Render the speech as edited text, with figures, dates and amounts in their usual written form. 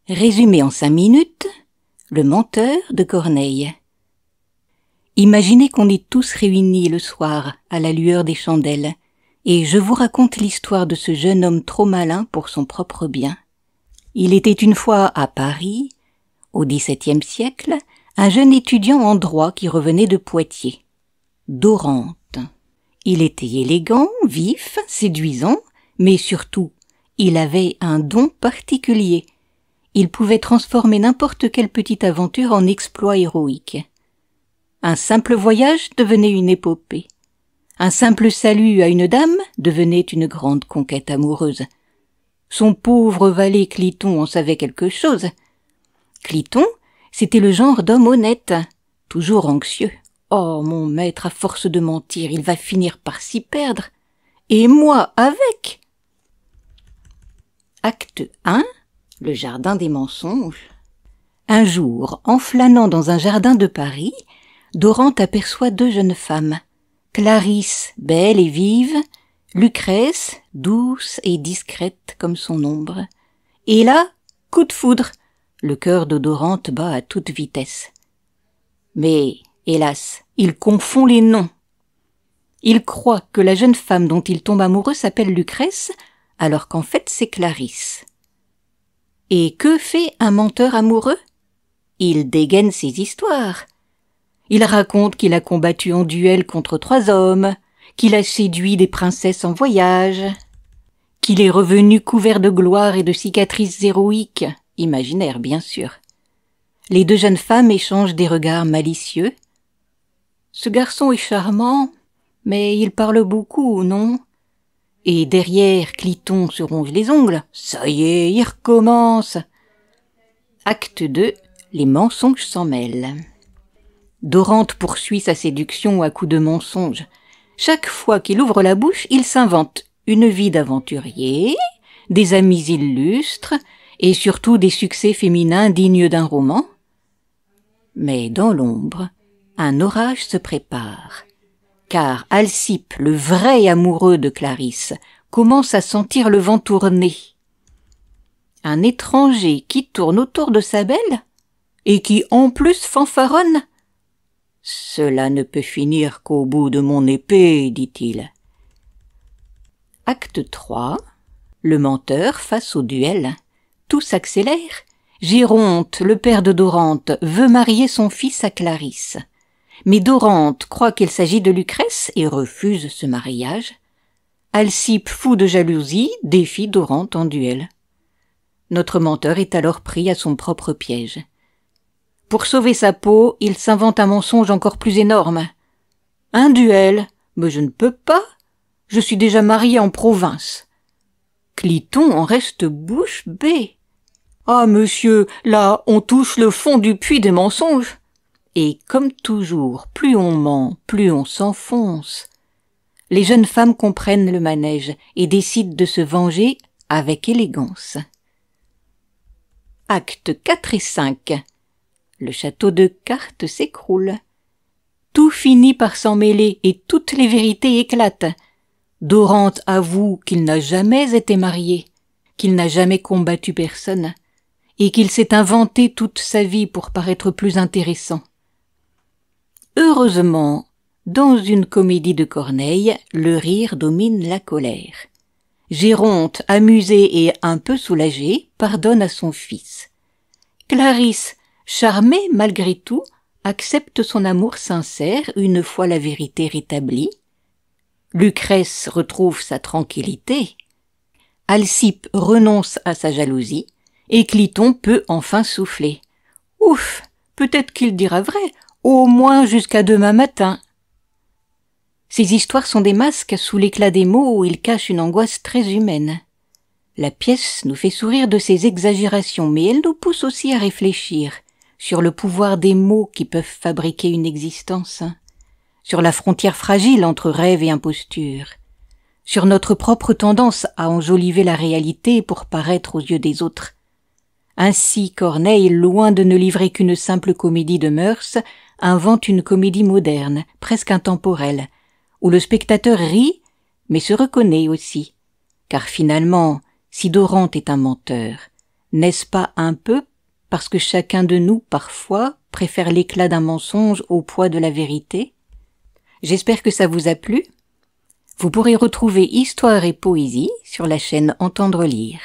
Résumé en 5 minutes, le menteur de Corneille. Imaginez qu'on est tous réunis le soir à la lueur des chandelles, et je vous raconte l'histoire de ce jeune homme trop malin pour son propre bien. Il était une fois à Paris, au XVIIe siècle, un jeune étudiant en droit qui revenait de Poitiers, Dorante. Il était élégant, vif, séduisant, mais surtout, il avait un don particulier. Il pouvait transformer n'importe quelle petite aventure en exploit héroïque. Un simple voyage devenait une épopée. Un simple salut à une dame devenait une grande conquête amoureuse. Son pauvre valet Cliton en savait quelque chose. Cliton, c'était le genre d'homme honnête, toujours anxieux. Oh, mon maître, à force de mentir, il va finir par s'y perdre. Et moi avec. Acte 1. Le jardin des mensonges. Un jour, en flânant dans un jardin de Paris, Dorante aperçoit 2 jeunes femmes. Clarisse, belle et vive, Lucrèce, douce et discrète comme son ombre. Et là, coup de foudre, le cœur de Dorante bat à toute vitesse. Mais, hélas, il confond les noms. Il croit que la jeune femme dont il tombe amoureux s'appelle Lucrèce, alors qu'en fait c'est Clarisse. Et que fait un menteur amoureux? Il dégaine ses histoires. Il raconte qu'il a combattu en duel contre 3 hommes, qu'il a séduit des princesses en voyage, qu'il est revenu couvert de gloire et de cicatrices héroïques, imaginaires bien sûr. Les 2 jeunes femmes échangent des regards malicieux. Ce garçon est charmant, mais il parle beaucoup, non? Et derrière, Cliton se ronge les ongles. Ça y est, il recommence. Acte 2. Les mensonges s'en mêlent. Dorante poursuit sa séduction à coups de mensonges. Chaque fois qu'il ouvre la bouche, il s'invente une vie d'aventurier, des amis illustres, et surtout des succès féminins dignes d'un roman. Mais dans l'ombre, un orage se prépare. Car Alcippe, le vrai amoureux de Clarisse, commence à sentir le vent tourner. Un étranger qui tourne autour de sa belle, et qui en plus fanfaronne. « Cela ne peut finir qu'au bout de mon épée, dit-il. » Acte 3. Le menteur face au duel. Tout s'accélère. Géronte, le père de Dorante, veut marier son fils à Clarisse. Mais Dorante croit qu'il s'agit de Lucrèce et refuse ce mariage. Alcippe, fou de jalousie, défie Dorante en duel. Notre menteur est alors pris à son propre piège. Pour sauver sa peau, il s'invente un mensonge encore plus énorme. Un duel? Mais je ne peux pas. Je suis déjà marié en province. Cliton en reste bouche bée. Ah, monsieur, là, on touche le fond du puits des mensonges. Et comme toujours, plus on ment, plus on s'enfonce. Les jeunes femmes comprennent le manège et décident de se venger avec élégance. Actes 4 et 5. Le château de cartes s'écroule. Tout finit par s'en mêler et toutes les vérités éclatent. Dorante avoue qu'il n'a jamais été marié, qu'il n'a jamais combattu personne, et qu'il s'est inventé toute sa vie pour paraître plus intéressant. Heureusement, dans une comédie de Corneille, le rire domine la colère. Géronte, amusée et un peu soulagée, pardonne à son fils. Clarisse, charmée malgré tout, accepte son amour sincère une fois la vérité rétablie. Lucrèce retrouve sa tranquillité. Alcippe renonce à sa jalousie et Cliton peut enfin souffler. Ouf, peut-être qu'il dira vrai. Au moins jusqu'à demain matin. Ces histoires sont des masques sous l'éclat des mots où ils cachent une angoisse très humaine. La pièce nous fait sourire de ces exagérations, mais elle nous pousse aussi à réfléchir sur le pouvoir des mots qui peuvent fabriquer une existence, sur la frontière fragile entre rêve et imposture, sur notre propre tendance à enjoliver la réalité pour paraître aux yeux des autres. Ainsi, Corneille, loin de ne livrer qu'une simple comédie de mœurs, invente une comédie moderne, presque intemporelle, où le spectateur rit, mais se reconnaît aussi. Car finalement, si Dorante est un menteur, N'est-ce pas un peu parce que chacun de nous, parfois, préfère l'éclat d'un mensonge au poids de la vérité? J'espère que ça vous a plu. Vous pourrez retrouver Histoire et poésie sur la chaîne Entendre lire.